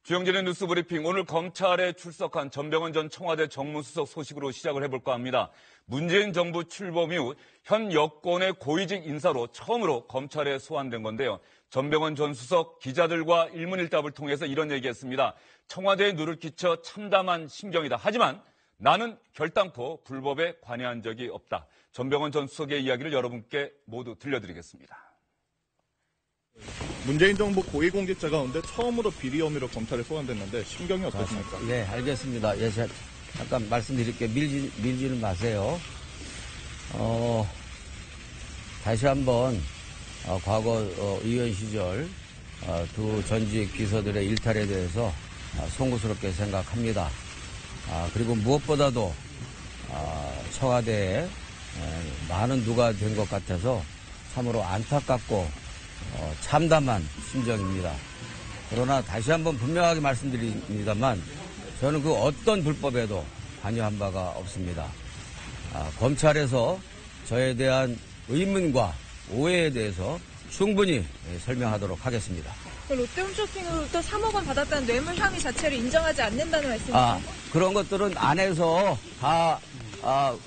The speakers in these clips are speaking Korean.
주영진의 뉴스 브리핑, 오늘 검찰에 출석한 전병헌 전 청와대 정무수석 소식으로 시작을 해볼까 합니다. 문재인 정부 출범 이후 현 여권의 고위직 인사로 처음으로 검찰에 소환된 건데요. 전병헌 전 수석 기자들과 일문일답을 통해서 이런 얘기했습니다. 청와대에 누를 끼쳐 참담한 심경이다. 하지만 나는 결단코 불법에 관여한 적이 없다. 전병헌 전 수석의 이야기를 여러분께 모두 들려드리겠습니다. 문재인 정부 고위공직자 가운데 처음으로 비리 혐의로 검찰에 소환됐는데 심경이 어떠십니까? 네, 알겠습니다. 예, 제가 잠깐 말씀드릴게요. 밀지는 마세요. 다시 한번 과거 의원 시절 두 전직 비서들의 일탈에 대해서 송구스럽게 생각합니다. 그리고 무엇보다도 청와대에 많은 누가 된 것 같아서 참으로 안타깝고 참담한 심정입니다. 그러나 다시 한번 분명하게 말씀드립니다만 저는 그 어떤 불법에도 관여한 바가 없습니다. 검찰에서 저에 대한 의문과 오해에 대해서 충분히 설명하도록 하겠습니다. 롯데홈쇼핑으로부터 3억 원 받았다는 뇌물 혐의 자체를 인정하지 않는다는 말씀이죠? 그런 것들은 안에서 다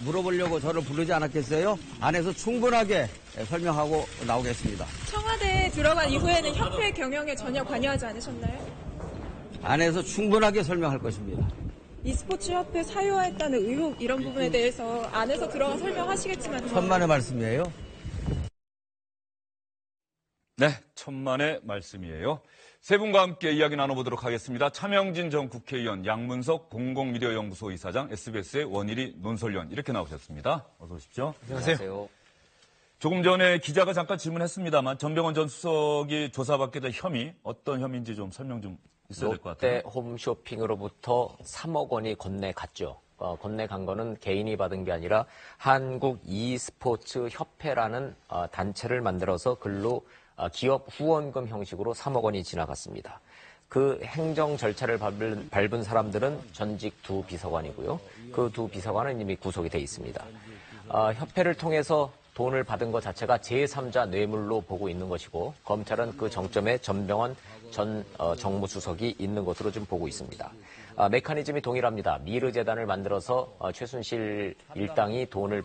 물어보려고 저를 부르지 않았겠어요? 안에서 충분하게 설명하고 나오겠습니다. 청와대에 들어간 이후에는 협회 경영에 전혀 관여하지 않으셨나요? 안에서 충분하게 설명할 것입니다. e스포츠 협회 사유화했다는 의혹 이런 부분에 대해서 안에서 들어가 설명하시겠지만 천만의 말씀이에요. 네, 천만의 말씀이에요. 세 분과 함께 이야기 나눠보도록 하겠습니다. 차명진 전 국회의원, 양문석 공공미디어연구소 이사장, SBS의 원일이 논설위원 이렇게 나오셨습니다. 어서 오십시오. 안녕하세요. 조금 전에 기자가 잠깐 질문했습니다만 전병헌 전 수석이 조사받게 된 혐의, 어떤 혐의인지 좀 설명 좀 있어야 될 것 같아요. 롯데 홈쇼핑으로부터 3억 원이 건네갔죠. 건네간 거는 개인이 받은 게 아니라 한국 e스포츠 협회라는 단체를 만들어서 글로 기업 후원금 형식으로 3억 원이 지나갔습니다. 그 행정 절차를 밟은 사람들은 전직 두 비서관이고요. 그 두 비서관은 이미 구속이 돼 있습니다. 협회를 통해서 돈을 받은 것 자체가 제3자 뇌물로 보고 있는 것이고 검찰은 그 정점에 전병헌 전 정무수석이 있는 것으로 좀 보고 있습니다. 메커니즘이 동일합니다. 미르재단을 만들어서 최순실 일당이 돈을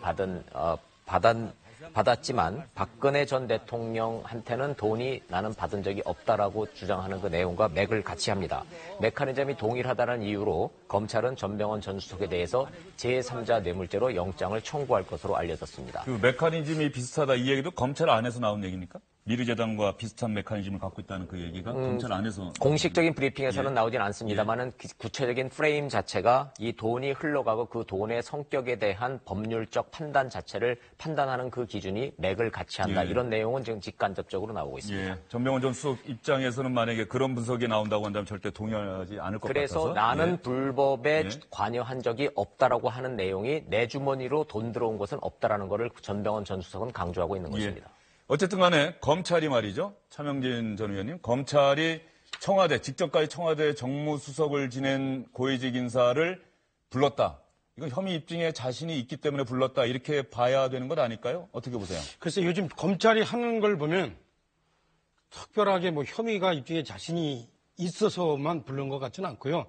받았지만 박근혜 전 대통령한테는 돈이 나는 받은 적이 없다라고 주장하는 그 내용과 맥을 같이 합니다. 메커니즘이 동일하다는 이유로 검찰은 전병헌 전 수석에 대해서 제3자 뇌물죄로 영장을 청구할 것으로 알려졌습니다. 그 메커니즘이 비슷하다 이 얘기도 검찰 안에서 나온 얘기입니까? 미르재단과 비슷한 메커니즘을 갖고 있다는 그 얘기가 검찰 안에서 공식적인 브리핑에서는 나오진 않습니다만은 구체적인 프레임 자체가 이 돈이 흘러가고 그 돈의 성격에 대한 법률적 판단 자체를 판단하는 그 기준이 맥을 같이 한다. 이런 내용은 지금 직간접적으로 나오고 있습니다. 전병헌 전 수석 입장에서는 만약에 그런 분석이 나온다고 한다면 절대 동의하지 않을 것 같아서. 그래서 나는 불법에 관여한 적이 없다라고 하는 내용이 내 주머니로 돈 들어온 것은 없다라는 것을 전병헌 전 수석은 강조하고 있는 것입니다. 어쨌든 간에 검찰이 말이죠. 차명진 전 의원님. 검찰이 직전까지 청와대 정무수석을 지낸 고위직 인사를 불렀다. 이건 혐의 입증에 자신이 있기 때문에 불렀다. 이렇게 봐야 되는 것 아닐까요? 어떻게 보세요? 글쎄 요즘 검찰이 하는 걸 보면 특별하게 혐의가 입증에 자신이 있어서만 부른 것 같지는 않고요.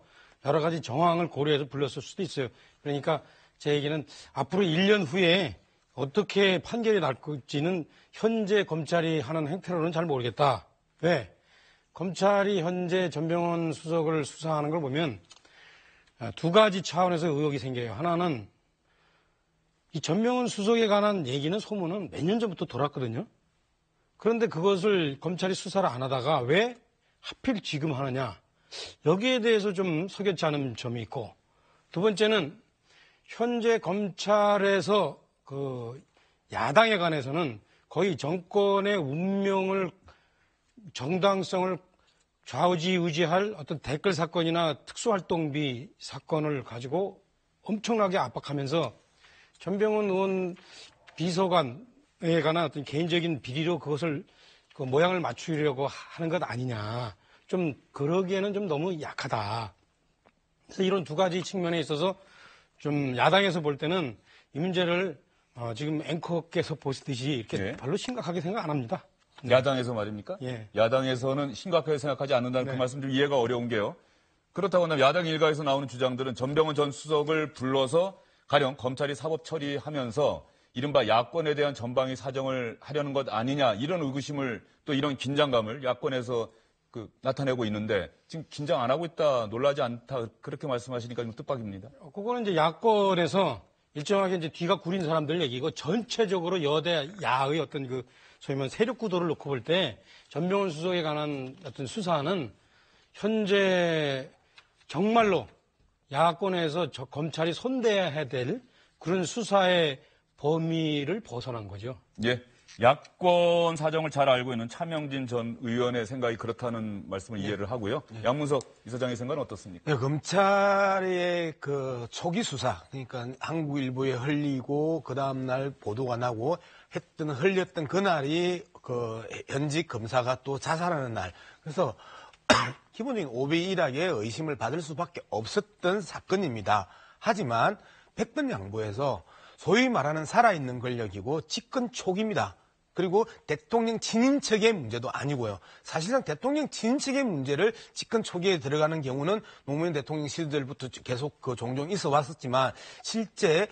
여러 가지 정황을 고려해서 불렀을 수도 있어요. 그러니까 제 얘기는 앞으로 1년 후에 어떻게 판결이 날지는 현재 검찰이 하는 행태로는 잘 모르겠다. 왜? 검찰이 현재 전병헌 수석을 수사하는 걸 보면 두 가지 차원에서 의혹이 생겨요. 하나는 이 전병헌 수석에 관한 얘기는 소문은 몇 년 전부터 돌았거든요. 그런데 그것을 검찰이 수사를 안 하다가 왜 하필 지금 하느냐. 여기에 대해서 좀 석연치 않은 점이 있고 두 번째는 현재 검찰에서 그 야당에 관해서는 거의 정권의 운명을 정당성을 좌우지우지할 어떤 댓글 사건이나 특수활동비 사건을 가지고 엄청나게 압박하면서 전병헌 의원 비서관에 관한 어떤 개인적인 비리로 그것을 그 모양을 맞추려고 하는 것 아니냐. 좀 그러기에는 좀 너무 약하다. 그래서 이런 두 가지 측면에 있어서 좀 야당에서 볼 때는 이 문제를 지금 앵커께서 보시듯이 이렇게 별로 심각하게 생각 안 합니다. 야당에서 말입니까? 예. 야당에서는 심각하게 생각하지 않는다는 그 말씀 좀 이해가 어려운 게요. 그렇다고 한다면 야당 일가에서 나오는 주장들은 전병헌 전 수석을 불러서 가령 검찰이 사법 처리하면서 이른바 야권에 대한 전방위 사정을 하려는 것 아니냐 이런 의구심을 또 이런 긴장감을 야권에서 나타내고 있는데 지금 긴장 안 하고 있다, 놀라지 않다 그렇게 말씀하시니까 좀 뜻밖입니다. 그거는 이제 야권에서 일정하게 이제 뒤가 구린 사람들 얘기고 전체적으로 여대 야의 어떤 소위 말하는 세력 구도를 놓고 볼 때 전병헌 수석에 관한 어떤 수사는 현재 정말로 야권에서 검찰이 손대야 될 그런 수사의 범위를 벗어난 거죠. 예. 야권 사정을 잘 알고 있는 차명진 전 의원의 생각이 그렇다는 말씀을 이해를 하고요. 양문석 이사장의 생각은 어떻습니까? 네, 검찰의 초기 수사, 그러니까 한국일보에 흘리고 그 다음날 보도가 나고 흘렸던 그날이 현직 검사가 또 자살하는 날. 그래서 기본적인 오비일학의 의심을 받을 수밖에 없었던 사건입니다. 하지만 백번양보에서 소위 말하는 살아있는 권력이고 집권 초기입니다. 그리고 대통령 친인척의 문제도 아니고요. 사실상 대통령 친인척의 문제를 집권 초기에 들어가는 경우는 노무현 대통령 시절부터 계속 종종 있어 왔었지만 실제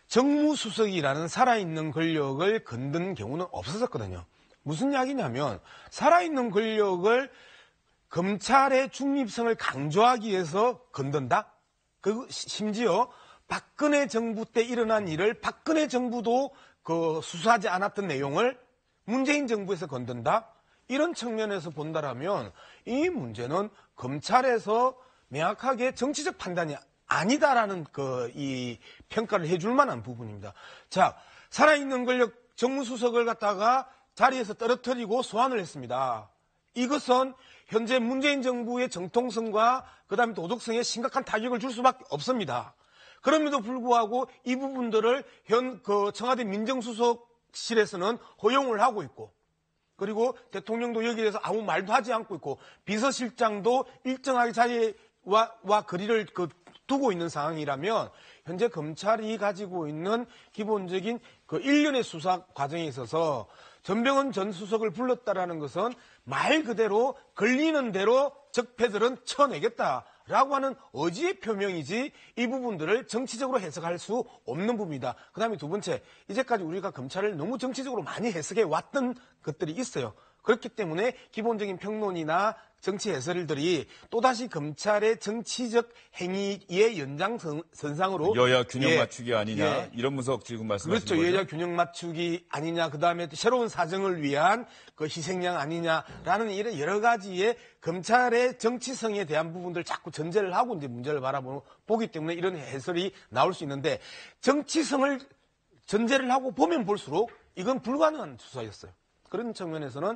정무수석이라는 살아있는 권력을 건든 경우는 없었거든요. 무슨 이야기냐면 살아있는 권력을 검찰의 중립성을 강조하기 위해서 건든다? 심지어 박근혜 정부 때 일어난 일을 박근혜 정부도 수사하지 않았던 내용을 문재인 정부에서 건든다? 이런 측면에서 본다라면 이 문제는 검찰에서 명확하게 정치적 판단이 아니다라는 이 평가를 해줄 만한 부분입니다. 자, 살아있는 권력 정무수석을 갖다가 자리에서 떨어뜨리고 소환을 했습니다. 이것은 현재 문재인 정부의 정통성과 그다음에 도덕성에 심각한 타격을 줄 수밖에 없습니다. 그럼에도 불구하고 이 부분들을 청와대 민정수석실에서는 허용을 하고 있고, 그리고 대통령도 여기에 대해서 아무 말도 하지 않고 있고, 비서실장도 일정하게 자리와 거리를 두고 있는 상황이라면 현재 검찰이 가지고 있는 기본적인 일련의 수사 과정에 있어서 전병헌 전 수석을 불렀다라는 것은 말 그대로 걸리는 대로 적폐들은 쳐내겠다라고 하는 의지의 표명이지 이 부분들을 정치적으로 해석할 수 없는 부분이다. 그 다음에 두 번째, 이제까지 우리가 검찰을 너무 정치적으로 많이 해석해 왔던 것들이 있어요. 그렇기 때문에 기본적인 평론이나 정치 해설들이 또다시 검찰의 정치적 행위의 연장선상으로 여야 균형 맞추기 아니냐 이런 분석 지금 말씀하시는 그렇죠. 거죠? 여야 균형 맞추기 아니냐, 그다음에 새로운 사정을 위한 희생양 아니냐라는 이런 여러 가지의 검찰의 정치성에 대한 부분들 자꾸 전제를 하고 이제 문제를 바라보기 때문에 이런 해설이 나올 수 있는데, 정치성을 전제를 하고 보면 볼수록 이건 불가능한 수사였어요. 그런 측면에서는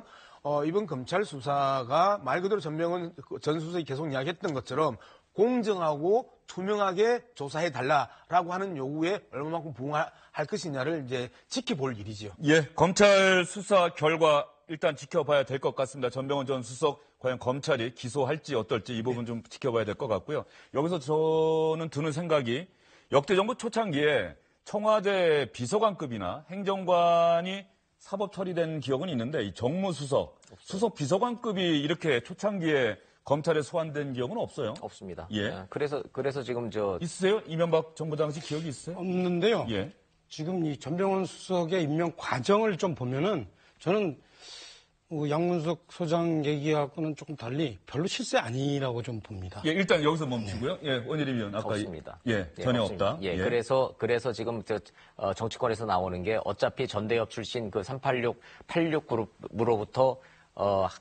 이번 검찰 수사가 말 그대로 전병헌 전 수석이 계속 이야기했던 것처럼 공정하고 투명하게 조사해달라라고 하는 요구에 얼마만큼 부응할 것이냐를 이제 지켜볼 일이지요. 예, 검찰 수사 결과 일단 지켜봐야 될 것 같습니다. 전병헌 전 수석 과연 검찰이 기소할지 어떨지 이 부분 좀 지켜봐야 될 것 같고요. 여기서 저는 드는 생각이 역대 정부 초창기에 청와대 비서관급이나 행정관이 사법 처리된 기억은 있는데 이 정무수석, 수석 비서관급이 이렇게 초창기에 검찰에 소환된 기억은 없어요. 없습니다. 예. 그래서 지금 있으세요? 이명박 정부 당시 기억이 있어요? 없는데요. 예. 지금 이 전병헌 수석의 임명 과정을 좀 보면은 저는 양문석 소장 얘기하고는 조금 달리 별로 실세 아니라고 좀 봅니다. 예, 일단 여기서 멈추고요. 예, 원예림 의원 아까 없습니다. 전혀 없습니다. 없다. 예, 그래서 지금 정치권에서 나오는 게 어차피 전대협 출신 386 그룹으로부터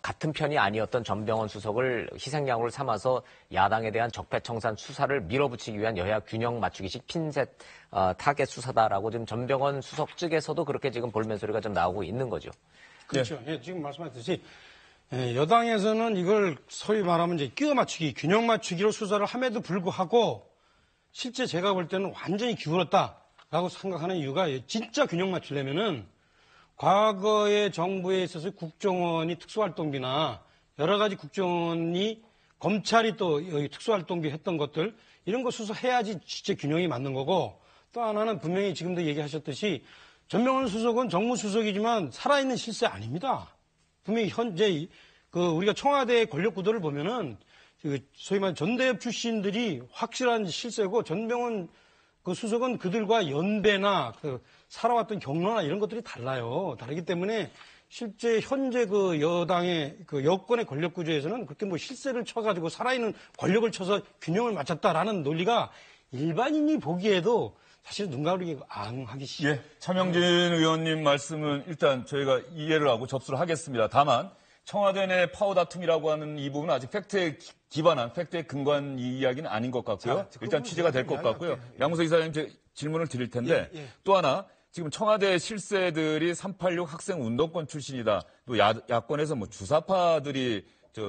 같은 편이 아니었던 전병헌 수석을 희생양으로 삼아서 야당에 대한 적폐청산 수사를 밀어붙이기 위한 여야 균형 맞추기식 핀셋 타겟 수사다라고 지금 전병헌 수석 측에서도 그렇게 지금 볼멘 소리가 좀 나오고 있는 거죠. 그렇죠. 예, 지금 말씀하셨듯이 여당에서는 이걸 소위 말하면 이제 끼워 맞추기, 균형 맞추기로 수사를 함에도 불구하고 실제 제가 볼 때는 완전히 기울었다라고 생각하는 이유가 진짜 균형 맞추려면은 과거의 정부에 있어서 국정원이 특수활동비나 여러 가지 국정원이 검찰이 또 특수활동비 했던 것들 이런 거 수사해야지 진짜 균형이 맞는 거고, 또 하나는 분명히 지금도 얘기하셨듯이 전병헌 수석은 정무수석이지만 살아있는 실세 아닙니다. 분명히 현재 우리가 청와대의 권력 구도를 보면은 소위 말하는 전대협 출신들이 확실한 실세고 전병헌 그 수석은 그들과 연배나 그 살아왔던 경로나 이런 것들이 달라요. 다르기 때문에 실제 현재 그 여당의 그 여권의 권력 구조에서는 그렇게 뭐 실세를 쳐가지고 살아있는 권력을 쳐서 균형을 맞췄다라는 논리가 일반인이 보기에도 사실 눈 가리기 앙하기 싫어요. 예, 차명진 의원님 말씀은 일단 저희가 이해를 하고 접수를 하겠습니다. 다만 청와대 내 파워 다툼이라고 하는 이 부분은 아직 팩트에 기반한 팩트에 근거한 이야기는 아닌 것 같고요. 일단 취재가 될 것 같고요. 양무석 이사님 질문을 드릴 텐데 또 하나 지금 청와대 실세들이 386 학생 운동권 출신이다. 또 야권에서 뭐 주사파들이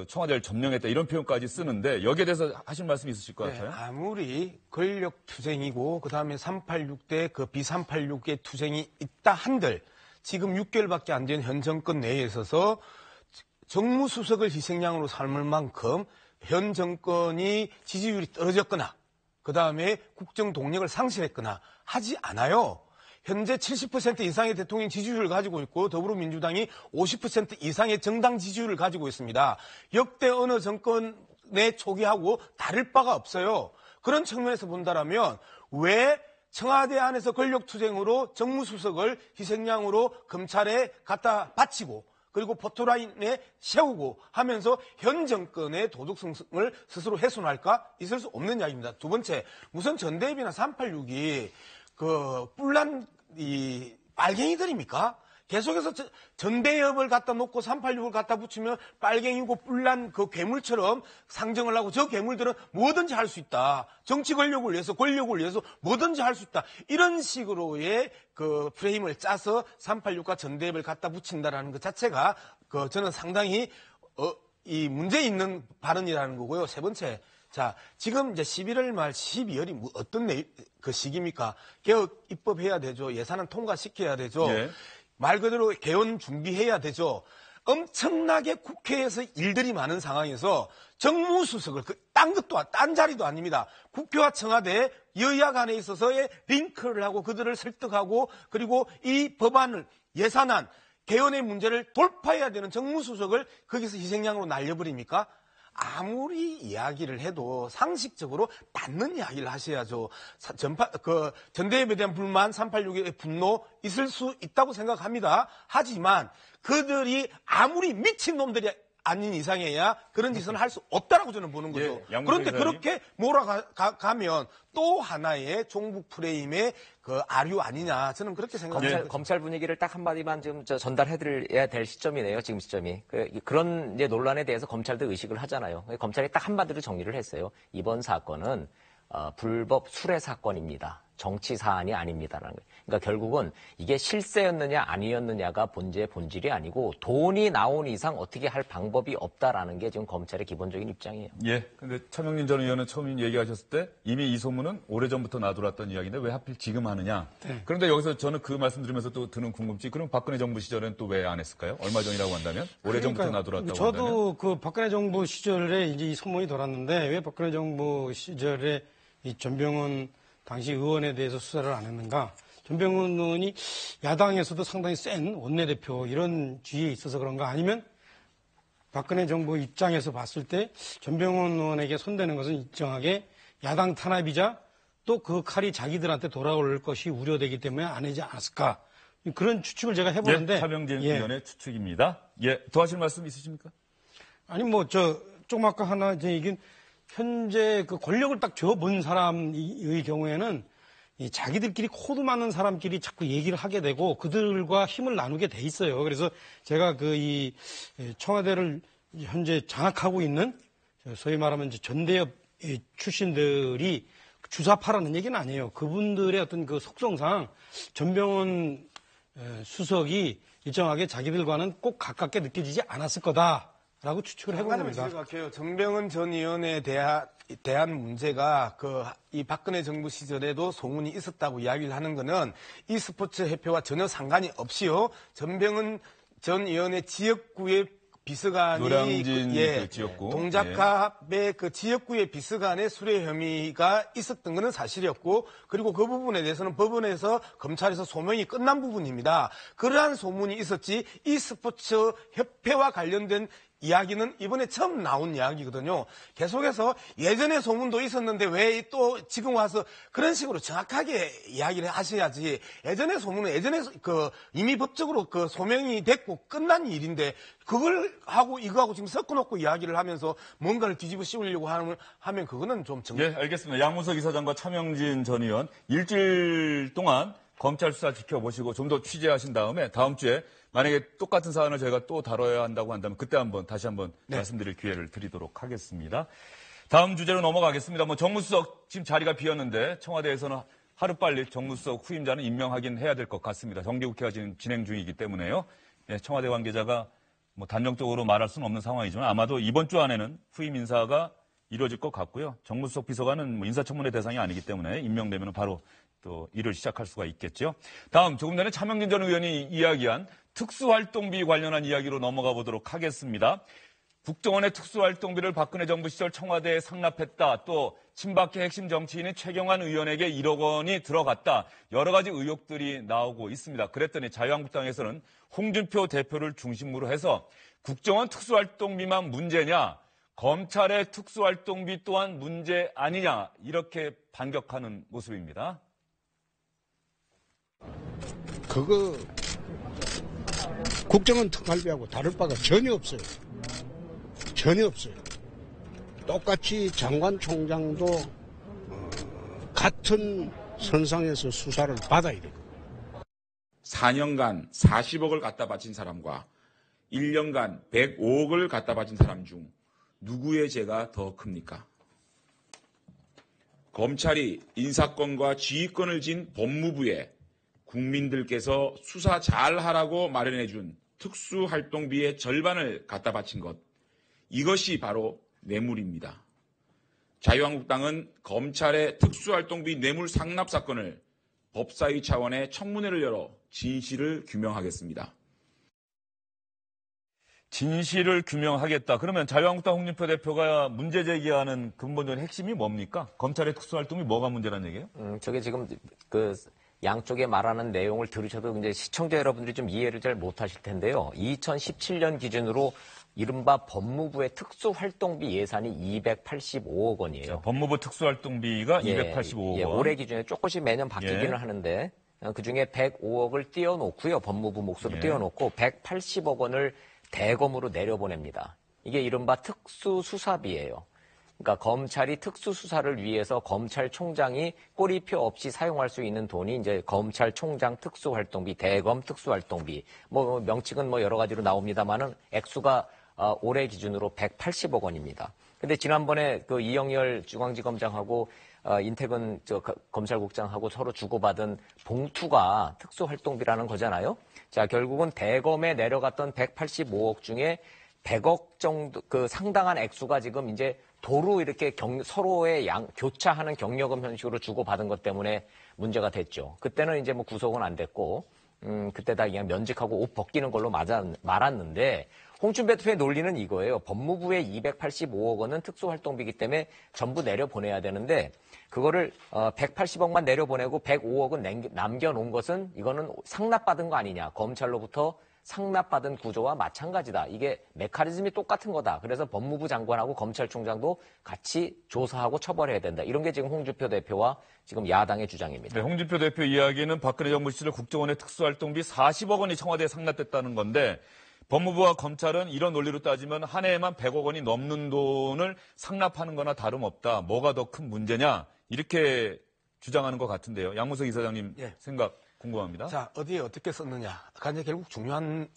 청와대를 점령했다 이런 표현까지 쓰는데 여기에 대해서 하실 말씀 있으실 것 같아요. 아무리 권력 투쟁이고 그다음에 386대 그 B386의 투쟁이 있다 한들 지금 6개월밖에 안 된 현 정권 내에 있어서 정무수석을 희생양으로 삼을 만큼 현 정권이 지지율이 떨어졌거나 그다음에 국정 동력을 상실했거나 하지 않아요. 현재 70% 이상의 대통령 지지율을 가지고 있고 더불어민주당이 50% 이상의 정당 지지율을 가지고 있습니다. 역대 어느 정권의 초기하고 다를 바가 없어요. 그런 측면에서 본다라면 왜 청와대 안에서 권력투쟁으로 정무수석을 희생양으로 검찰에 갖다 바치고 그리고 포토라인에 세우고 하면서 현 정권의 도덕성을 스스로 훼손할까? 있을 수 없는 이야기입니다. 두 번째, 무슨 전대협이나 386이 뿔난 빨갱이들입니까? 계속해서 전대협을 갖다 놓고 386을 갖다 붙이면 빨갱이고 뿔난 그 괴물처럼 상정을 하고 저 괴물들은 뭐든지 할 수 있다. 정치 권력을 위해서 뭐든지 할 수 있다. 이런 식으로의 그 프레임을 짜서 386과 전대협을 갖다 붙인다라는 것 자체가 저는 상당히 이 문제 있는 발언이라는 거고요. 세 번째. 자, 지금 이제 11월 말 12월이 뭐 어떤 그 시기입니까? 개혁 입법해야 되죠. 예산은 통과시켜야 되죠. 예. 말 그대로 개헌 준비해야 되죠. 엄청나게 국회에서 일들이 많은 상황에서 정무수석을 딴 자리도 아닙니다. 국회와 청와대 여야 간에 있어서의 링크를 하고 그들을 설득하고 그리고 이 법안을 예산안 개헌의 문제를 돌파해야 되는 정무수석을 거기서 희생양으로 날려버립니까? 아무리 이야기를 해도 상식적으로 맞는 이야기를 하셔야죠. 전대협에 대한 불만, 386의 분노 있을 수 있다고 생각합니다. 하지만 그들이 아무리 미친놈들이 아닌 이상해야 그런 짓은 할 수 없다라고 저는 보는 거죠. 예, 그런데 그렇게 몰아가면 또 하나의 종북 프레임의 그 아류 아니냐. 저는 그렇게 생각합니다. 검찰 분위기를 딱 한마디만 좀 전달해드려야 될 시점이네요. 지금 시점이. 그런 이제 논란에 대해서 검찰도 의식을 하잖아요. 검찰이 딱 한마디로 정리를 했어요. 이번 사건은 불법 수뢰 사건입니다. 정치 사안이 아닙니다라는 거예요. 그러니까 결국은 이게 실세였느냐 아니었느냐가 본질이 아니고 돈이 나온 이상 어떻게 할 방법이 없다라는 게 지금 검찰의 기본적인 입장이에요. 예. 근데 차명진 전 의원은 처음 얘기하셨을 때 이미 이 소문은 오래전부터 나돌았던 이야기인데 왜 하필 지금 하느냐. 네. 그런데 여기서 저는 그 말씀 들으면서 또 드는 궁금증이 그럼 박근혜 정부 시절엔 또 왜 안 했을까요? 얼마 전이라고 한다면? 오래전부터 나돌았다고 저도 한다면? 저도 그 박근혜 정부 시절에 이제 이 소문이 돌았는데 왜 박근혜 정부 시절에 이 전병헌 당시 의원에 대해서 수사를 안 했는가? 전병헌 의원이 야당에서도 상당히 센 원내대표 이런 지위에 있어서 그런가? 아니면 박근혜 정부 입장에서 봤을 때 전병헌 의원에게 손대는 것은 일정하게 야당 탄압이자 또 그 칼이 자기들한테 돌아올 것이 우려되기 때문에 안 하지 않았을까? 그런 추측을 제가 해보는데. 예, 차명진 의원의 추측입니다. 예, 더 하실 말씀 있으십니까? 아니, 조금 아까 하나 이제 이게 현재 그 권력을 딱 줘본 사람의 경우에는 이 자기들끼리 코드 맞는 사람끼리 자꾸 얘기를 하게 되고 그들과 힘을 나누게 돼 있어요. 그래서 제가 이 청와대를 현재 장악하고 있는 소위 말하면 이제 전대협 출신들이 주사파라는 얘기는 아니에요. 그분들의 어떤 그 속성상 전병헌 수석이 일정하게 자기들과는 꼭 가깝게 느껴지지 않았을 거다. 라고 추측을 해본 겁니다. 생각해요. 전병헌 전 의원에 대한 문제가 이 박근혜 정부 시절에도 소문이 있었다고 이야기를 하는 거는 e스포츠 협회와 전혀 상관이 없이요. 전병헌 전 의원의 지역구의 비서관이 노량진 그 지역구 동작갑의 그 지역구의 비서관의 수뢰 혐의가 있었던 것은 사실이었고 그리고 그 부분에 대해서는 법원에서 검찰에서 소명이 끝난 부분입니다. 그러한 소문이 있었지 e스포츠 협회와 관련된 이야기는 이번에 처음 나온 이야기거든요. 계속해서 예전에 소문도 있었는데 왜 또 지금 와서 그런 식으로 정확하게 이야기를 하셔야지. 예전에 소문은 예전에 이미 법적으로 소명이 됐고 끝난 일인데 그걸 하고 이거하고 지금 섞어놓고 이야기를 하면서 뭔가를 뒤집어 씌우려고 하면 그거는 좀 네, 알겠습니다. 양문석 이사장과 차명진 전 의원 일주일 동안 검찰 수사 지켜보시고 좀 더 취재하신 다음에 다음 주에 만약에 똑같은 사안을 저희가 또 다뤄야 한다고 한다면 그때 다시 한번 말씀드릴 기회를 드리도록 하겠습니다. 다음 주제로 넘어가겠습니다. 정무수석 지금 자리가 비었는데 청와대에서는 하루빨리 정무수석 후임자는 임명하긴 해야 될 것 같습니다. 정기국회가 지금 진행 중이기 때문에요. 네, 청와대 관계자가 단정적으로 말할 수는 없는 상황이지만 아마도 이번 주 안에는 후임 인사가 이루어질 것 같고요. 정무수석 비서관은 인사청문회 대상이 아니기 때문에 임명되면 바로 또 일을 시작할 수가 있겠죠. 다음 조금 전에 차명진 전 의원이 이야기한 특수활동비 관련한 이야기로 넘어가 보도록 하겠습니다. 국정원의 특수활동비를 박근혜 정부 시절 청와대에 상납했다. 또 친박계 핵심 정치인인 최경환 의원에게 1억 원이 들어갔다. 여러 가지 의혹들이 나오고 있습니다. 그랬더니 자유한국당에서는 홍준표 대표를 중심으로 해서 국정원 특수활동비만 문제냐, 검찰의 특수활동비 또한 문제 아니냐 이렇게 반격하는 모습입니다. 그거 국정원 특활비하고 다를 바가 전혀 없어요. 전혀 없어요. 똑같이 장관총장도 같은 선상에서 수사를 받아야 돼요. 4년간 40억을 갖다 바친 사람과 1년간 105억을 갖다 바친 사람 중 누구의 죄가 더 큽니까? 검찰이 인사권과 지휘권을 진 법무부에 국민들께서 수사 잘하라고 마련해준 특수활동비의 절반을 갖다 바친 것, 이것이 바로 뇌물입니다. 자유한국당은 검찰의 특수활동비 뇌물 상납 사건을 법사위 차원의 청문회를 열어 진실을 규명하겠습니다. 진실을 규명하겠다. 그러면 자유한국당 홍준표 대표가 문제 제기하는 근본적인 핵심이 뭡니까? 검찰의 특수활동이 뭐가 문제라는 얘기예요? 저게 지금 양쪽에 말하는 내용을 들으셔도 이제 시청자 여러분들이 좀 이해를 잘 못하실 텐데요. 2017년 기준으로 이른바 법무부의 특수활동비 예산이 285억 원이에요. 자, 법무부 특수활동비가 285억 원. 올해 기준에 조금씩 매년 바뀌기는 하는데 그중에 105억을 띄워놓고요. 법무부 몫으로 띄워놓고 180억 원을 대검으로 내려보냅니다. 이게 이른바 특수수사비예요. 그러니까 검찰이 특수수사를 위해서 검찰총장이 꼬리표 없이 사용할 수 있는 돈이 이제 검찰총장 특수활동비, 대검 특수활동비, 명칭은 여러 가지로 나옵니다만은 액수가 올해 기준으로 180억 원입니다. 근데 지난번에 이영렬 중앙지검장하고 인태근 검찰국장하고 서로 주고받은 봉투가 특수활동비라는 거잖아요. 자, 결국은 대검에 내려갔던 185억 중에 100억 정도, 상당한 액수가 지금 이제 도로 이렇게 서로의 교차하는 경력금 형식으로 주고받은 것 때문에 문제가 됐죠. 그때는 이제 구속은 안 됐고, 그때 다 그냥 면직하고 옷 벗기는 걸로 말았는데, 홍준표 대표의 논리는 이거예요. 법무부의 285억 원은 특수활동비이기 때문에 전부 내려보내야 되는데, 그거를 180억만 내려보내고 105억은 남겨놓은 것은 이거는 상납받은 거 아니냐. 검찰로부터 상납받은 구조와 마찬가지다. 이게 메커니즘이 똑같은 거다. 그래서 법무부 장관하고 검찰총장도 같이 조사하고 처벌해야 된다. 이런 게 지금 홍준표 대표와 지금 야당의 주장입니다. 네, 홍준표 대표 이야기는 박근혜 정부 시절 국정원의 특수활동비 40억 원이 청와대에 상납됐다는 건데 법무부와 검찰은 이런 논리로 따지면 한 해에만 100억 원이 넘는 돈을 상납하는 거나 다름없다. 뭐가 더 큰 문제냐. 이렇게 주장하는 것 같은데요. 양문석 이사장님 생각 궁금합니다. 자, 어디에 어떻게 썼느냐. 이제 결국 중요한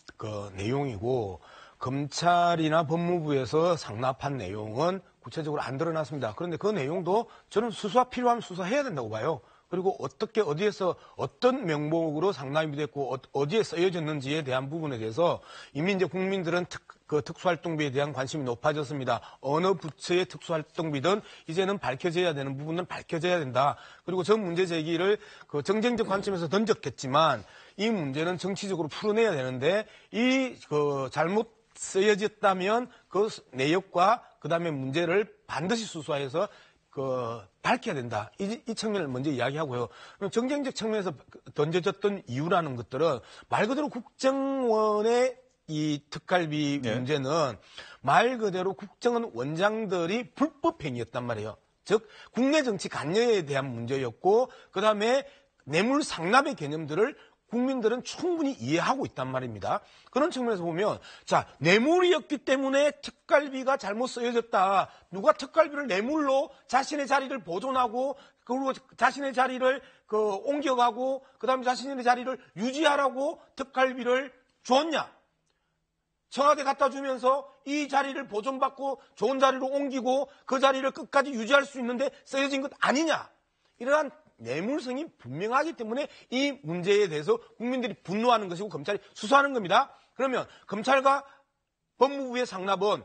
내용이고 검찰이나 법무부에서 상납한 내용은 구체적으로 안 드러났습니다. 그런데 그 내용도 저는 필요하면 수사해야 된다고 봐요. 그리고 어떻게 어디에서 어떤 명목으로 상납이 됐고 어디에 쓰여졌는지에 대한 부분에 대해서 이미 이제 국민들은 특수활동비에 대한 관심이 높아졌습니다. 어느 부처의 특수활동비든 이제는 밝혀져야 되는 부분은 밝혀져야 된다. 그리고 저 문제 제기를 정쟁적 관점에서 던졌겠지만 이 문제는 정치적으로 풀어내야 되는데 잘못 쓰여졌다면 그 내역과 그다음에 문제를 반드시 수사해서 밝혀야 된다. 이 측면을 먼저 이야기하고요. 정쟁적 측면에서 던져졌던 이유라는 것들은 말 그대로 국정원의 이 특갈비 예. 문제는 말 그대로 국정원 원장들이 불법 행위였단 말이에요. 즉 국내 정치 관여에 대한 문제였고 그다음에 뇌물 상납의 개념들을 국민들은 충분히 이해하고 있단 말입니다. 그런 측면에서 보면 자 뇌물이었기 때문에 특갈비가 잘못 쓰여졌다. 누가 특갈비를 뇌물로 자신의 자리를 보존하고 그리고 자신의 자리를 옮겨가고 그다음에 자신의 자리를 유지하라고 특갈비를 줬냐? 청와대 갖다 주면서 이 자리를 보존받고 좋은 자리로 옮기고 그 자리를 끝까지 유지할 수 있는데 쓰여진 것 아니냐? 이러한 뇌물성이 분명하기 때문에 이 문제에 대해서 국민들이 분노하는 것이고 검찰이 수사하는 겁니다. 그러면 검찰과 법무부의 상납은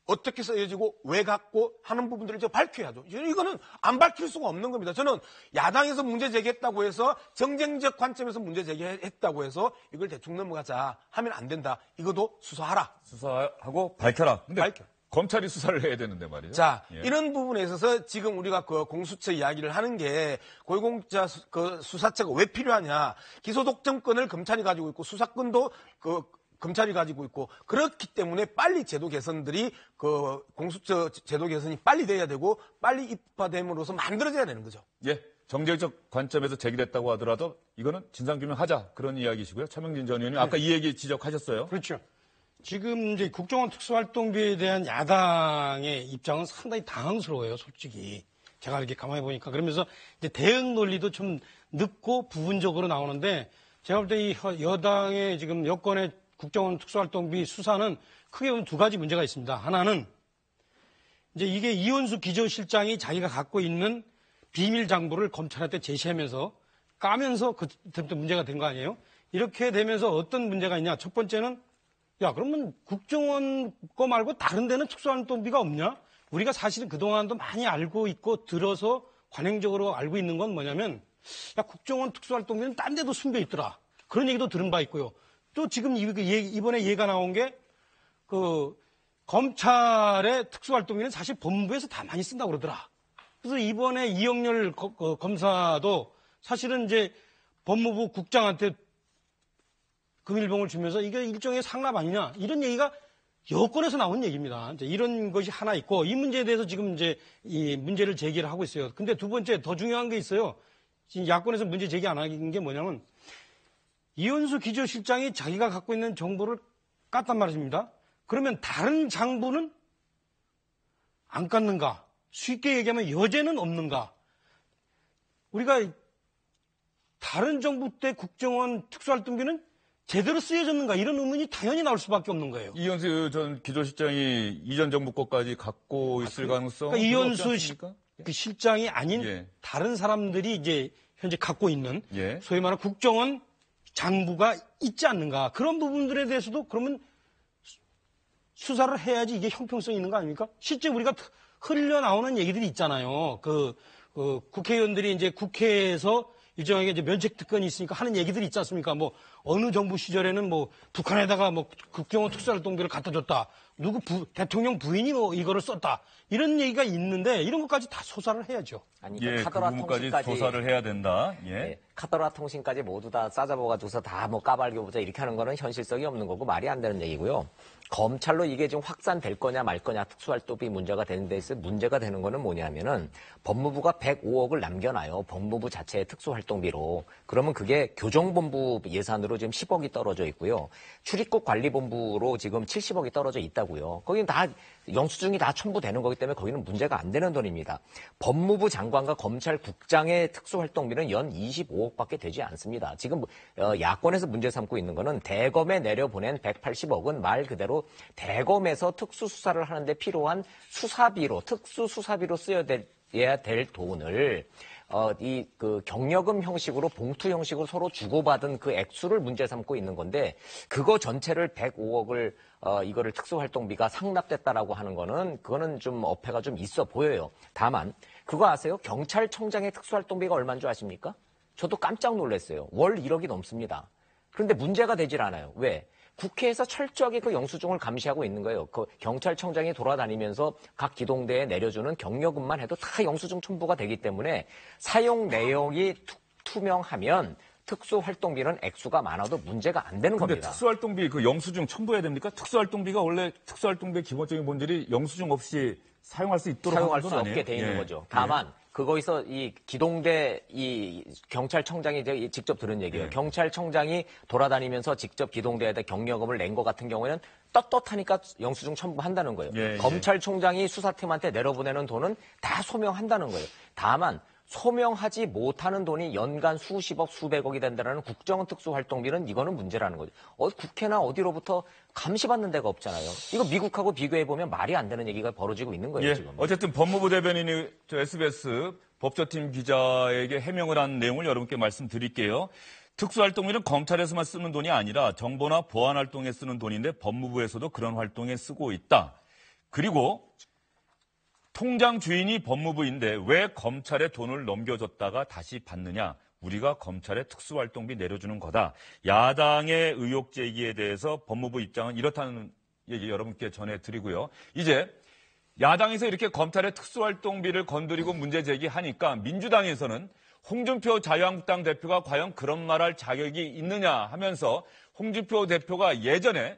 어떻게 쓰여지고 왜 갖고 하는 부분들을 밝혀야죠. 이거는 안 밝힐 수가 없는 겁니다. 저는 야당에서 문제 제기했다고 해서 정쟁적 관점에서 문제 제기했다고 해서 이걸 대충 넘어가자 하면 안 된다. 이것도 수사하라. 수사하고 밝혀라. 근데 밝혀. 검찰이 수사를 해야 되는데 말이죠. 자, 예. 이런 부분에 있어서 지금 우리가 공수처 이야기를 하는 게 고위공직자 수사처가 왜 필요하냐. 기소독점권을 검찰이 가지고 있고 수사권도 검찰이 가지고 있고 그렇기 때문에 빨리 제도 개선들이 공수처 제도 개선이 빨리 돼야 되고 빨리 입법됨으로써 만들어져야 되는 거죠. 예. 정쟁적 관점에서 제기됐다고 하더라도 이거는 진상규명하자 그런 이야기시고요. 차명진 전 의원님 아까 이 얘기 지적하셨어요. 그렇죠. 지금 이제 국정원 특수활동비에 대한 야당의 입장은 상당히 당황스러워요, 솔직히. 제가 이렇게 가만히 보니까. 그러면서 이제 대응 논리도 좀 늦고 부분적으로 나오는데 제가 볼 때 이 여당의 지금 여권의 국정원 특수활동비 수사는 크게 보면 두 가지 문제가 있습니다. 하나는 이제 이게 이원수 기조실장이 자기가 갖고 있는 비밀 장부를 검찰한테 제시하면서 까면서 그때부터 문제가 된 거 아니에요? 이렇게 되면서 어떤 문제가 있냐? 첫 번째는 야, 그러면 국정원 거 말고 다른 데는 특수활동비가 없냐? 우리가 사실은 그동안도 많이 알고 있고 들어서 관행적으로 알고 있는 건 뭐냐면 야, 국정원 특수활동비는 딴 데도 숨겨 있더라. 그런 얘기도 들은 바 있고요. 또 지금 이번에 얘기가 나온 게 검찰의 특수활동비는 사실 법무부에서 다 많이 쓴다고 그러더라. 그래서 이번에 이영렬 검사도 사실은 이제 법무부 국장한테 금일봉을 주면서 이게 일종의 상납 아니냐 이런 얘기가 여권에서 나온 얘기입니다. 이제 이런 것이 하나 있고 이 문제에 대해서 지금 이제 이 문제를 제기를 하고 있어요. 근데 두 번째 더 중요한 게 있어요. 지금 야권에서 문제 제기 안 하는 게 뭐냐면 이원수 기조실장이 자기가 갖고 있는 정보를 깠단 말입니다. 그러면 다른 장부는 안 깠는가? 쉽게 얘기하면 여죄는 없는가? 우리가 다른 정부 때 국정원 특수활동비는 제대로 쓰여졌는가 이런 의문이 당연히 나올 수밖에 없는 거예요. 이현수 전 기조실장이 이전 정부 것까지 갖고 있을 가능성? 그러니까 이현수 그 실장이 아닌 예. 다른 사람들이 이제 현재 갖고 있는 예. 소위 말하는 국정원 장부가 있지 않는가 그런 부분들에 대해서도 그러면 수사를 해야지 이게 형평성이 있는 거 아닙니까? 실제 우리가 흘려나오는 얘기들이 있잖아요. 국회의원들이 이제 국회에서 일정하게 이제 면책 특권이 있으니까 하는 얘기들이 있지 않습니까? 뭐 어느 정부 시절에는 뭐 북한에다가 뭐 국정원 특수활동비를 갖다 줬다. 대통령 부인이 뭐 이거를 썼다. 이런 얘기가 있는데 이런 것까지 다 조사를 해야죠. 아니, 예, 그 카더라 부분까지 통신까지 조사를 해야 된다. 예. 예, 카더라 통신까지 모두 다 싸잡아가지고서 다 뭐 까발겨보자 이렇게 하는 거는 현실성이 없는 거고 말이 안 되는 얘기고요. 검찰로 이게 지금 확산될 거냐 말 거냐 특수활동비 문제가 되는 데 있어 문제가 되는 거는 뭐냐면은 법무부가 105억을 남겨놔요. 법무부 자체의 특수활동비로. 그러면 그게 교정본부 예산으로 지금 10억이 떨어져 있고요. 출입국 관리본부로 지금 70억이 떨어져 있다고요. 거기는 다 영수증이 다 첨부되는 거기 때문에 거기는 문제가 안 되는 돈입니다. 법무부 장관과 검찰국장의 특수활동비는 연 25억밖에 되지 않습니다. 지금 야권에서 문제 삼고 있는 거는 대검에 내려보낸 180억은 말 그대로 대검에서 특수수사를 하는데 필요한 수사비로 특수수사비로 쓰여야 될 돈을 경여금 형식으로 봉투 형식으로 서로 주고받은 그 액수를 문제 삼고 있는 건데 그거 전체를 105억을 이거를 특수활동비가 상납됐다라고 하는 거는 그거는 좀 어폐가 좀 있어 보여요. 다만 그거 아세요? 경찰청장의 특수활동비가 얼마인 줄 아십니까? 저도 깜짝 놀랐어요. 월 1억이 넘습니다. 그런데 문제가 되질 않아요. 왜? 국회에서 철저하게 그 영수증을 감시하고 있는 거예요. 그 경찰청장이 돌아다니면서 각 기동대에 내려주는 경력금만 해도 다 영수증 첨부가 되기 때문에 사용 내역이 투명하면 특수활동비는 액수가 많아도 문제가 안 되는 근데 겁니다. 특수활동비 그 영수증 첨부해야 됩니까? 특수활동비가 원래 특수활동비의 기본적인 본질이 영수증 없이 사용할 수 있도록 사용할 하는 수 건 아니에요? 없게 돼 있는 예. 거죠. 다만 거기서 이 기동대 이 경찰청장이 이제 직접 들은 얘기예요. 예. 경찰청장이 돌아다니면서 직접 기동대에다 경력금을 낸 것 같은 경우에는 떳떳하니까 영수증 첨부한다는 거예요. 예, 예. 검찰총장이 수사팀한테 내려보내는 돈은 다 소명한다는 거예요. 다만 소명하지 못하는 돈이 연간 수십억, 수백억이 된다는 국정특수활동비는 이거는 문제라는 거죠. 국회나 어디로부터 감시받는 데가 없잖아요. 이거 미국하고 비교해보면 말이 안 되는 얘기가 벌어지고 있는 거예요, 예, 지금. 어쨌든 법무부 대변인이 저 SBS 법조팀 기자에게 해명을 한 내용을 여러분께 말씀드릴게요. 특수활동비는 검찰에서만 쓰는 돈이 아니라 정보나 보안 활동에 쓰는 돈인데 법무부에서도 그런 활동에 쓰고 있다. 그리고 통장 주인이 법무부인데 왜 검찰에 돈을 넘겨줬다가 다시 받느냐. 우리가 검찰에 특수활동비 내려주는 거다. 야당의 의혹 제기에 대해서 법무부 입장은 이렇다는 얘기 여러분께 전해드리고요. 이제 야당에서 이렇게 검찰의 특수활동비를 건드리고 문제 제기하니까 민주당에서는 홍준표 자유한국당 대표가 과연 그런 말할 자격이 있느냐 하면서 홍준표 대표가 예전에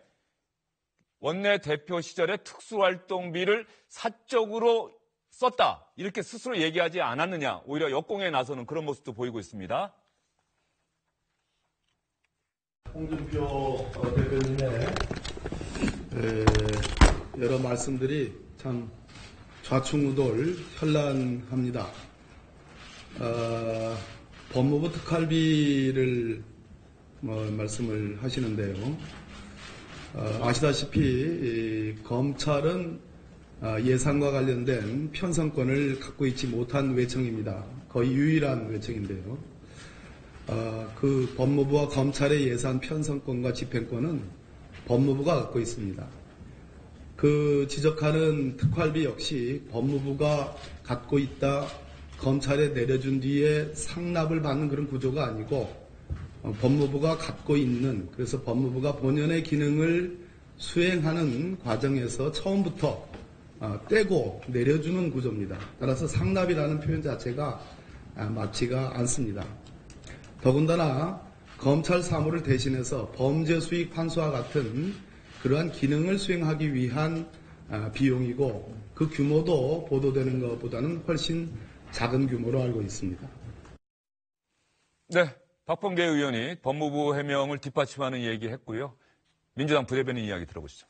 원내대표 시절에 특수활동비를 사적으로 썼다. 이렇게 스스로 얘기하지 않았느냐. 오히려 역공에 나서는 그런 모습도 보이고 있습니다. 홍준표 대표님의 여러 말씀들이 참 좌충우돌 현란합니다. 법무부 특활비를 말씀을 하시는데요. 아시다시피 검찰은 예산과 관련된 편성권을 갖고 있지 못한 외청입니다. 거의 유일한 외청인데요. 그 법무부와 검찰의 예산 편성권과 집행권은 법무부가 갖고 있습니다. 그 지적하는 특활비 역시 법무부가 갖고 있다, 검찰에 내려준 뒤에 상납을 받는 그런 구조가 아니고 법무부가 갖고 있는, 그래서 법무부가 본연의 기능을 수행하는 과정에서 처음부터 떼고 내려주는 구조입니다. 따라서 상납이라는 표현 자체가 맞지가 않습니다. 더군다나 검찰 사무를 대신해서 범죄 수익 환수와 같은 그러한 기능을 수행하기 위한 비용이고 그 규모도 보도되는 것보다는 훨씬 작은 규모로 알고 있습니다. 네, 박범계 의원이 법무부 해명을 뒷받침하는 얘기했고요. 민주당 부대변인 이야기 들어보시죠.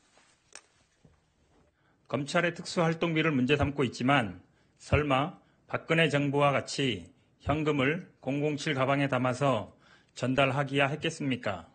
검찰의 특수활동비를 문제 삼고 있지만 설마 박근혜 정부와 같이 현금을 007 가방에 담아서 전달하기야 했겠습니까?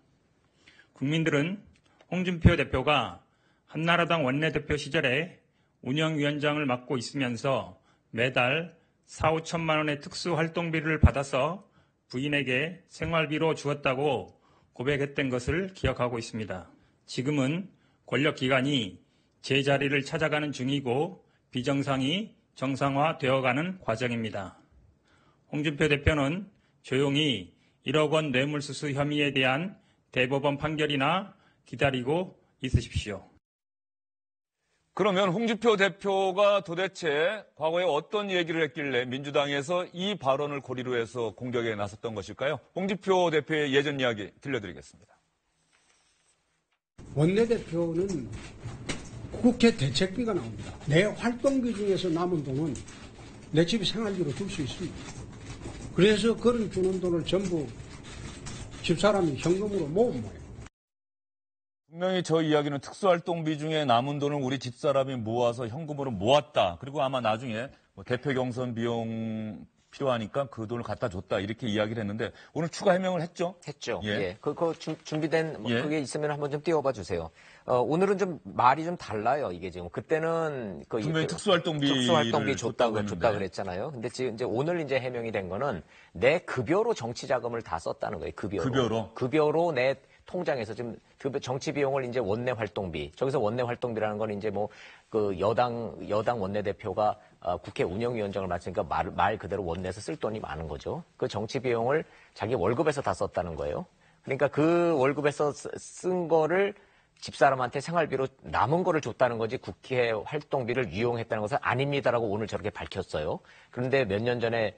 국민들은 홍준표 대표가 한나라당 원내대표 시절에 운영위원장을 맡고 있으면서 매달 4, 5천만 원의 특수활동비를 받아서 부인에게 생활비로 주었다고 고백했던 것을 기억하고 있습니다. 지금은 권력기관이 제자리를 찾아가는 중이고 비정상이 정상화되어가는 과정입니다. 홍준표 대표는 조용히 1억 원 뇌물수수 혐의에 대한 대법원 판결이나 기다리고 있으십시오. 그러면 홍준표 대표가 도대체 과거에 어떤 얘기를 했길래 민주당에서 이 발언을 고리로 해서 공격에 나섰던 것일까요? 홍준표 대표의 예전 이야기 들려드리겠습니다. 원내대표는 국회 대책비가 나옵니다. 내 활동비 중에서 남은 돈은 내 집 생활비로 줄 수 있습니다. 그래서 그런 주는 돈을 전부 집사람이 현금으로 모은 거예요. 분명히 저 이야기는 특수활동비 중에 남은 돈을 우리 집사람이 모아서 현금으로 모았다. 그리고 아마 나중에 대표 경선 비용 필요하니까 그 돈을 갖다 줬다. 이렇게 이야기를 했는데 오늘 추가 해명을 했죠? 했죠. 예. 예. 준비된 예. 그게 있으면 한번 좀 띄워봐 주세요. 오늘은 좀 말이 좀 달라요. 이게 지금 그때는 분명히 특수활동비 줬다 그랬잖아요. 근데 지금 이제 오늘 이제 해명이 된 거는 내 급여로 정치 자금을 다 썼다는 거예요. 급여로 내 통장에서 지금 그 정치 비용을 이제 원내 활동비, 저기서 원내 활동비라는 건 이제 그 여당 원내대표가 국회 운영위원장을 맡으니까 말 그대로 원내에서 쓸 돈이 많은 거죠. 그 정치 비용을 자기 월급에서 다 썼다는 거예요. 그러니까 그 월급에서 쓴 거를 집사람한테 생활비로 남은 거를 줬다는 거지 국회 활동비를 유용했다는 것은 아닙니다라고 오늘 저렇게 밝혔어요. 그런데 몇 년 전에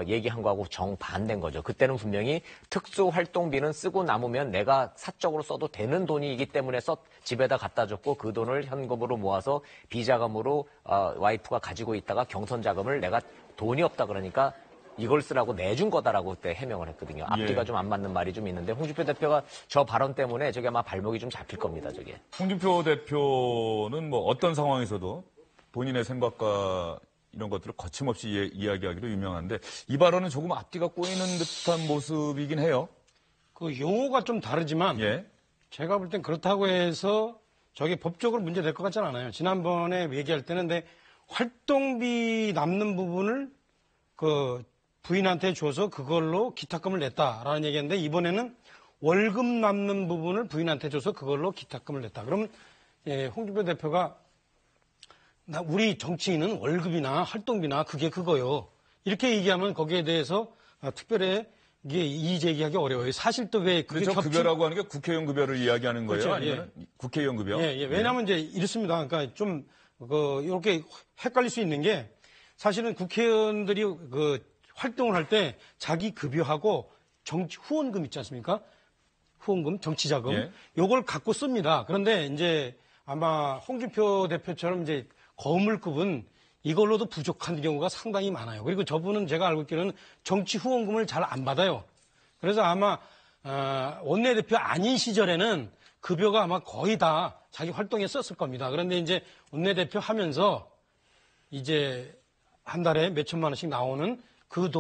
얘기한 거하고 정반대인 거죠. 그때는 분명히 특수활동비는 쓰고 남으면 내가 사적으로 써도 되는 돈이기 때문에 집에다 갖다 줬고 그 돈을 현금으로 모아서 비자금으로 와이프가 가지고 있다가 경선 자금을 내가 돈이 없다 그러니까 이걸 쓰라고 내준 거다라고 그때 해명을 했거든요. 앞뒤가 좀 안 맞는 말이 좀 있는데 홍준표 대표가 저 발언 때문에 저게 아마 발목이 좀 잡힐 겁니다. 저게. 홍준표 대표는 뭐 어떤 상황에서도 본인의 생각과 이런 것들을 거침없이 이야기하기로 유명한데 이 발언은 조금 앞뒤가 꼬이는 듯한 모습이긴 해요. 그 용어가 좀 다르지만 제가 볼 땐 그렇다고 해서 저게 법적으로 문제될 것 같지는 않아요. 지난번에 얘기할 때는 근데 활동비 남는 부분을 그 부인한테 줘서 그걸로 기탁금을 냈다라는 얘기했는데 이번에는 월급 남는 부분을 부인한테 줘서 그걸로 기탁금을 냈다. 그럼 홍준표 대표가 우리 정치인은 월급이나 활동비나 그게 그거요. 이렇게 얘기하면 거기에 대해서 특별히 이게 이의 제기하기 어려워요. 사실 또 왜 그게 급여라고 하는 게 국회의원 급여를 이야기하는 거예요? 그렇죠. 아니면 국회의원 급여? 왜냐하면 이제 이렇습니다. 그러니까 좀 이렇게 헷갈릴 수 있는 게 사실은 국회의원들이 활동을 할 때 자기 급여하고 정치 후원금 있지 않습니까? 후원금, 정치자금 요걸 갖고 씁니다. 그런데 이제 아마 홍준표 대표처럼 이제 거물급은 이걸로도 부족한 경우가 상당히 많아요. 그리고 저분은 제가 알고 있기로는 정치 후원금을 잘 안 받아요. 그래서 아마 원내대표 아닌 시절에는 급여가 아마 거의 다 자기 활동에 썼을 겁니다. 그런데 이제 원내대표 하면서 이제 한 달에 몇 천만 원씩 나오는 그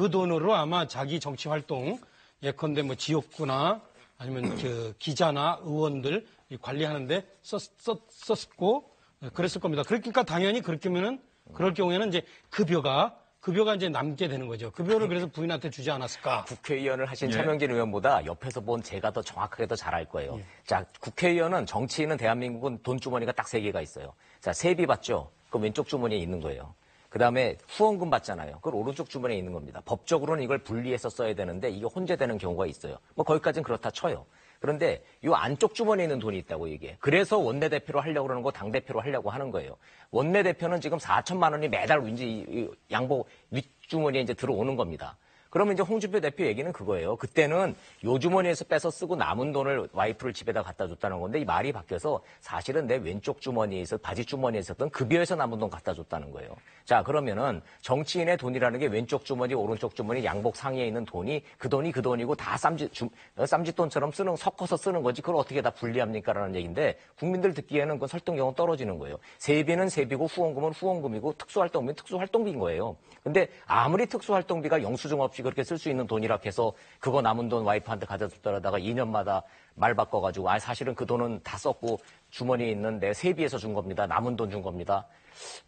돈으로 아마 자기 정치 활동, 예컨대 뭐 지역구나 아니면 기자나 의원들 관리하는데 썼고 그랬을 겁니다. 그러니까 당연히 그렇게면은 그럴 경우에는 이제 급여가 이제 남게 되는 거죠. 급여를 그래서 부인한테 주지 않았을까? 국회의원을 하신 차명진 의원보다 옆에서 본 제가 더 정확하게 더 잘 알 거예요. 자, 국회의원은 정치인은 대한민국은 돈 주머니가 딱 3개가 있어요. 자, 세비 받죠? 그럼 왼쪽 주머니에 있는 거예요. 그 다음에 후원금 받잖아요. 그걸 오른쪽 주머니에 있는 겁니다. 법적으로는 이걸 분리해서 써야 되는데 이게 혼재되는 경우가 있어요. 뭐 거기까지는 그렇다 쳐요. 그런데 이 안쪽 주머니에 있는 돈이 있다고 이게. 그래서 원내대표로 하려고 그러는 거 당대표로 하려고 하는 거예요. 원내대표는 지금 4천만 원이 매달 왠지 양복 윗주머니에 이제 들어오는 겁니다. 그러면 이제 홍준표 대표 얘기는 그거예요. 그때는 요 주머니에서 빼서 쓰고 남은 돈을 와이프를 집에다 갖다 줬다는 건데 이 말이 바뀌어서 사실은 내 왼쪽 주머니에서 바지 주머니에 있었던 급여에서 남은 돈 갖다 줬다는 거예요. 자, 그러면은 정치인의 돈이라는 게 왼쪽 주머니, 오른쪽 주머니, 양복 상의에 있는 돈이 그 돈이고 다 쌈짓돈처럼 섞어서 쓰는 거지 그걸 어떻게 다 분리합니까라는 얘기인데 국민들 듣기에는 그 설득력은 떨어지는 거예요. 세비는 세비고 후원금은 후원금이고 특수활동비는 특수활동비인 거예요. 근데 아무리 특수활동비가 영수증 없이 그렇게 쓸 수 있는 돈이라 해서 그거 남은 돈 와이프한테 가져다가 2년마다 말 바꿔가지고 사실은 그 돈은 다 썼고 주머니에 있는 내 세비에서 준 겁니다. 남은 돈 준 겁니다.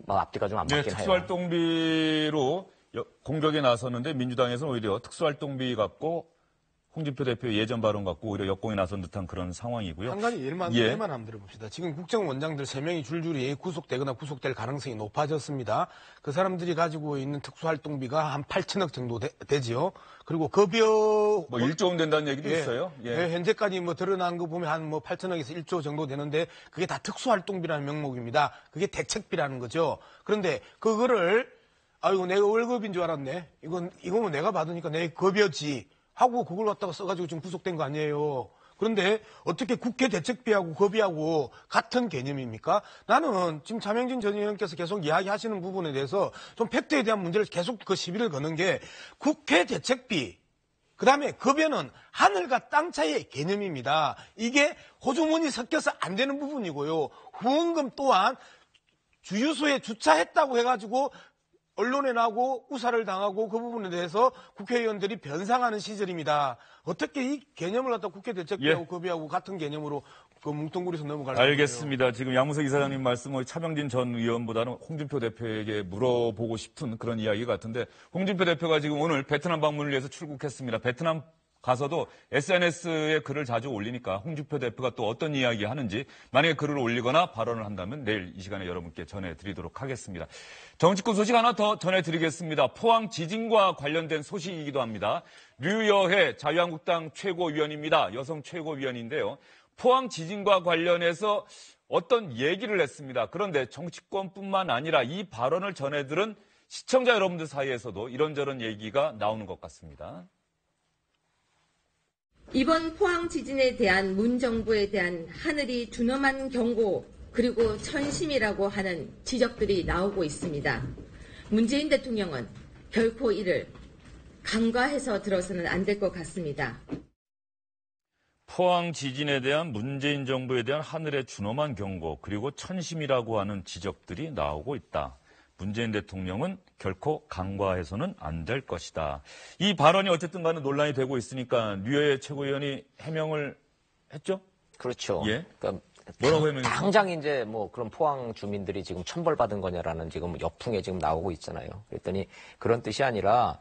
앞뒤가 좀 안 맞긴 해요. 특수활동비로 공격에 나섰는데 민주당에서는 오히려 특수활동비 갖고 홍준표 대표 예전 발언 갖고 오히려 역공에 나선 듯한 그런 상황이고요. 한 가지 예만 한번 들어봅시다. 지금 국정원장들 3명이 줄줄이 구속되거나 구속될 가능성이 높아졌습니다. 그 사람들이 가지고 있는 특수활동비가 한 8천억 정도 되지요. 그리고 급여 뭐 1조 원 된다는 얘기도 있어요. 현재까지 뭐 드러난 거 보면 한 8천억에서 1조 정도 되는데 그게 다 특수활동비라는 명목입니다. 그게 대책비라는 거죠. 그런데 그거를 아이고 내가 월급인 줄 알았네. 이거는 내가 받으니까 내 급여지. 하고 그걸 갖다가 써가지고 지금 구속된 거 아니에요. 그런데 어떻게 국회 대책비하고 급여하고 같은 개념입니까? 나는 지금 차명진 전 의원께서 계속 이야기하시는 부분에 대해서 좀 팩트에 대한 문제를 계속 그 시비를 거는 게 국회 대책비, 그다음에 급여는 하늘과 땅 차이의 개념입니다. 이게 호주머니 섞여서 안 되는 부분이고요. 후원금 또한 주유소에 주차했다고 해가지고 언론에 나오고 우사를 당하고 그 부분에 대해서 국회의원들이 변상하는 시절입니다. 어떻게 이 개념을 갖다 국회 대책비하고 급여하고 같은 개념으로 그 뭉뚱그려서 넘어가려고 알겠습니다. 거예요. 지금 양무석 이사장님 말씀을 차명진 전 의원보다는 홍준표 대표에게 물어보고 싶은 그런 이야기 같은데 홍준표 대표가 지금 오늘 베트남 방문을 위해서 출국했습니다. 베트남 가서도 SNS에 글을 자주 올리니까 홍준표 대표가 또 어떤 이야기 하는지 만약에 글을 올리거나 발언을 한다면 내일 이 시간에 여러분께 전해드리도록 하겠습니다. 정치권 소식 하나 더 전해드리겠습니다. 포항 지진과 관련된 소식이기도 합니다. 류여혜 자유한국당 최고위원입니다. 여성 최고위원인데요. 포항 지진과 관련해서 어떤 얘기를 했습니다. 그런데 정치권뿐만 아니라 이 발언을 전해들은 시청자 여러분들 사이에서도 이런저런 얘기가 나오는 것 같습니다. 이번 포항 지진에 대한 문 정부에 대한 하늘이 준엄한 경고 그리고 천심이라고 하는 지적들이 나오고 있습니다. 문재인 대통령은 결코 이를 간과해서 들어서는 안 될 것 같습니다. 포항 지진에 대한 문재인 정부에 대한 하늘의 준엄한 경고 그리고 천심이라고 하는 지적들이 나오고 있다. 문재인 대통령은 결코 간과해서는 안 될 것이다. 이 발언이 어쨌든 간에 논란이 되고 있으니까 류호의 최고위원이 해명을 했죠? 그렇죠. 예. 그러니까 뭐라고 해명했어요? 당장 이제 뭐 그런 포항 주민들이 지금 천벌받은 거냐라는 지금 역풍에 지금 나오고 있잖아요. 그랬더니 그런 뜻이 아니라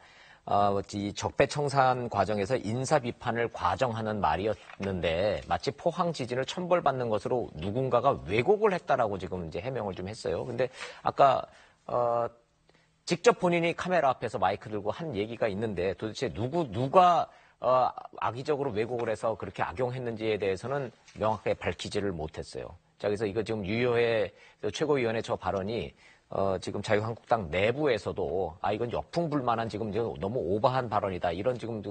이 적폐청산 과정에서 인사 비판을 과정하는 말이었는데 마치 포항 지진을 천벌받는 것으로 누군가가 왜곡을 했다라고 지금 이제 해명을 좀 했어요. 근데 아까 직접 본인이 카메라 앞에서 마이크 들고 한 얘기가 있는데 도대체 누가 악의적으로 왜곡을 해서 그렇게 악용했는지에 대해서는 명확하게 밝히지를 못했어요. 자, 그래서 이거 지금 유효의 최고위원의 저 발언이 지금 자유한국당 내부에서도 이건 역풍불만한 지금 너무 오버한 발언이다. 이런 지금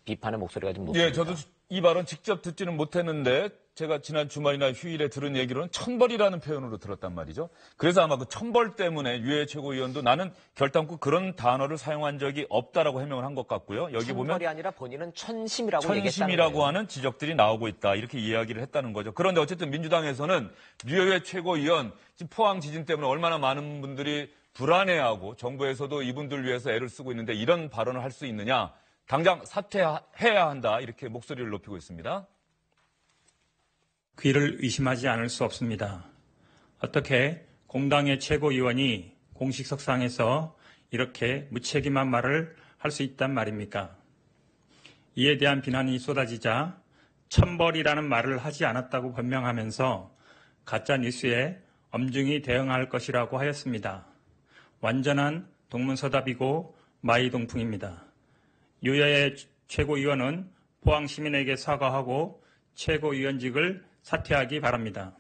비판의 목소리가 좀 높습니다. 예, 저도 이 발언 직접 듣지는 못했는데 제가 지난 주말이나 휴일에 들은 얘기로는 천벌이라는 표현으로 들었단 말이죠. 그래서 아마 그 천벌 때문에 유해 최고위원도 나는 결단코 그런 단어를 사용한 적이 없다라고 해명을 한 것 같고요. 여기 보면 천벌이 아니라 본인은 천심이라고 얘기했다는 천심이라고 거예요. 하는 지적들이 나오고 있다. 이렇게 이야기를 했다는 거죠. 그런데 어쨌든 민주당에서는 유해 최고위원 지금 포항 지진 때문에 얼마나 많은 분들이 불안해하고 정부에서도 이분들 위해서 애를 쓰고 있는데 이런 발언을 할 수 있느냐. 당장 사퇴해야 한다. 이렇게 목소리를 높이고 있습니다. 귀를 의심하지 않을 수 없습니다. 어떻게 공당의 최고위원이 공식석상에서 이렇게 무책임한 말을 할 수 있단 말입니까? 이에 대한 비난이 쏟아지자 천벌이라는 말을 하지 않았다고 변명하면서 가짜 뉴스에 엄중히 대응할 것이라고 하였습니다. 완전한 동문서답이고 마이동풍입니다. 유여의 최고위원은 포항 시민에게 사과하고 최고위원직을 사퇴하기 바랍니다.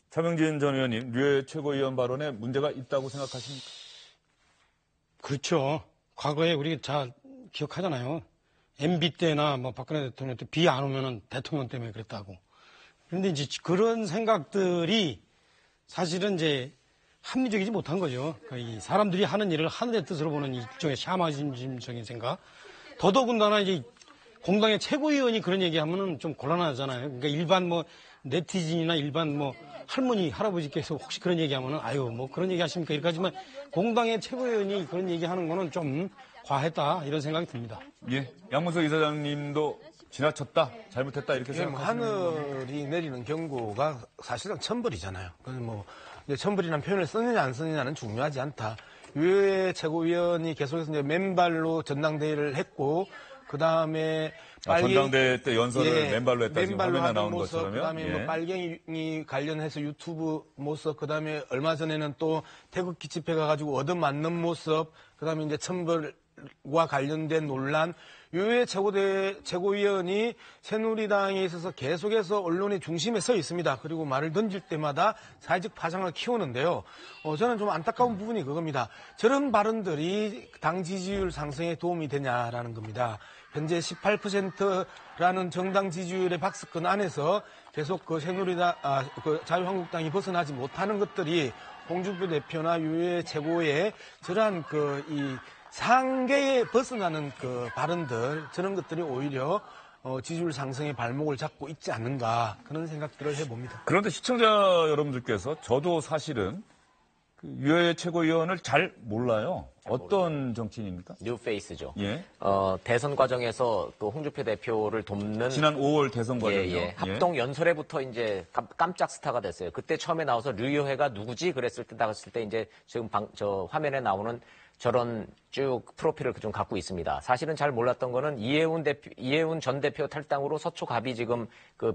차명진 전 의원님, 류해 최고위원 발언에 문제가 있다고 생각하십니까? 그렇죠. 과거에 우리 잘 기억하잖아요. MB 때나 뭐 박근혜 대통령 때 비 안 오면은 대통령 때문에 그랬다고. 그런데 이제 그런 생각들이 사실은 이제 합리적이지 못한 거죠. 그러니까 이 사람들이 하는 일을 하늘의 뜻으로 보는 일종의 샤머니즘적인 생각. 더더군다나 이제 공당의 최고위원이 그런 얘기하면은 좀 곤란하잖아요. 그러니까 일반 뭐 네티즌이나 일반 뭐 할머니, 할아버지께서 혹시 그런 얘기하면은 아유 뭐 그런 얘기 하십니까? 이렇게 하지만 공당의 최고위원이 그런 얘기하는 거는 좀 과했다 이런 생각이 듭니다. 예, 양문석 이사장님도 지나쳤다, 잘못했다 이렇게 생각하시는 하늘이 내리는 경고가 사실상 천벌이잖아요. 그래서 뭐 이제 천벌이라는 표현을 쓰느냐 안 쓰느냐는 중요하지 않다. 유해 최고위원이 계속해서 이제 맨발로 전당대회를 했고 그 다음에 전당대회 때 연설을 맨발로 했다 지금 화면에 나오는 모습, 것처럼요. 그다음에 뭐 빨갱이 관련해서 유튜브 모습, 그다음에 얼마 전에는 또 태극기 집회 가가지고 얻어맞는 모습, 그다음에 이제 천벌과 관련된 논란. 유해 최고위원이 새누리당에 있어서 계속해서 언론의 중심에 서 있습니다. 그리고 말을 던질 때마다 사회적 파장을 키우는데요. 저는 좀 안타까운 부분이 그겁니다. 저런 발언들이 당 지지율 상승에 도움이 되냐라는 겁니다. 현재 18%라는 정당 지지율의 박스권 안에서 계속 그 새누리당, 자유한국당이 벗어나지 못하는 것들이 홍준표 대표나 유해 최고의 저러한 이 상계에 벗어나는 그 발언들, 저런 것들이 오히려 지지율 상승의 발목을 잡고 있지 않는가 그런 생각들을 해봅니다. 그런데 시청자 여러분들께서 저도 사실은 그 유해 최고위원을 잘 몰라요. 어떤 정치인입니까? 뉴페이스죠. 예. 대선 과정에서 그 홍준표 대표를 돕는 지난 5월 대선 과정이요. 예. 합동 연설회부터 이제 깜짝 스타가 됐어요. 그때 처음에 나와서 류효혜가 누구지? 그랬을 때 나갔을 때 이제 지금 저 화면에 나오는 저런 쭉 프로필을 좀 갖고 있습니다. 사실은 잘 몰랐던 거는 이해운 전 대표 탈당으로 서초갑이 지금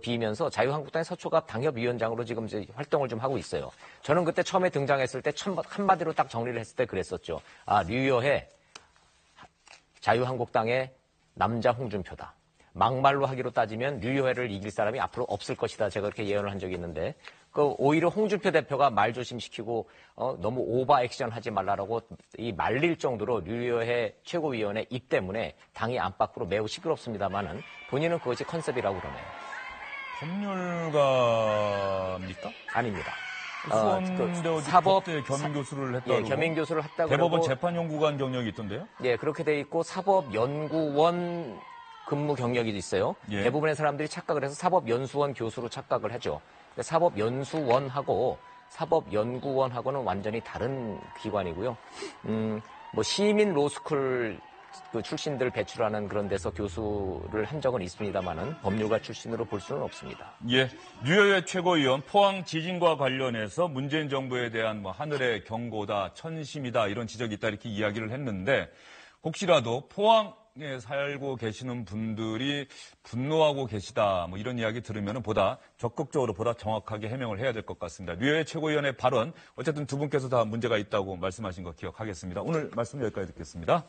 비면서 자유한국당의 서초갑 당협위원장으로 지금 이제 활동을 좀 하고 있어요. 저는 그때 처음에 등장했을 때 한마디로 딱 정리를 했을 때 그랬었죠. 류효혜 자유한국당의 남자 홍준표다. 막말로 하기로 따지면 류효혜를 이길 사람이 앞으로 없을 것이다. 제가 그렇게 예언을 한 적이 있는데 오히려 홍준표 대표가 말 조심시키고 너무 오버 액션 하지 말라라고 이 말릴 정도로 류효혜 최고위원의 입 때문에 당이 안팎으로 매우 시끄럽습니다만은 본인은 그것이 컨셉이라고 그러네요. 법률가입니까? 아닙니다. 수원대 사법대 겸임교수를 했다고. 예, 겸임교수를 했다고. 대법원 재판연구관 경력이 있던데요? 예, 그렇게 돼 있고 사법연구원 근무 경력이 있어요. 예. 대부분의 사람들이 착각을 해서 사법연수원 교수로 착각을 하죠. 사법연수원하고 사법연구원하고는 완전히 다른 기관이고요. 뭐 시민 로스쿨 그 출신들 배출하는 그런 데서 교수를 한 적은 있습니다만은 법률가 출신으로 볼 수는 없습니다. 예, 류효혜 최고위원 포항 지진과 관련해서 문재인 정부에 대한 뭐 하늘의 경고다, 천심이다 이런 지적이 있다 이렇게 이야기를 했는데 혹시라도 포항에 살고 계시는 분들이 분노하고 계시다 뭐 이런 이야기 들으면 보다 적극적으로 보다 정확하게 해명을 해야 될 것 같습니다. 류효혜 최고위원의 발언 어쨌든 두 분께서 다 문제가 있다고 말씀하신 거 기억하겠습니다. 오늘 말씀 여기까지 듣겠습니다.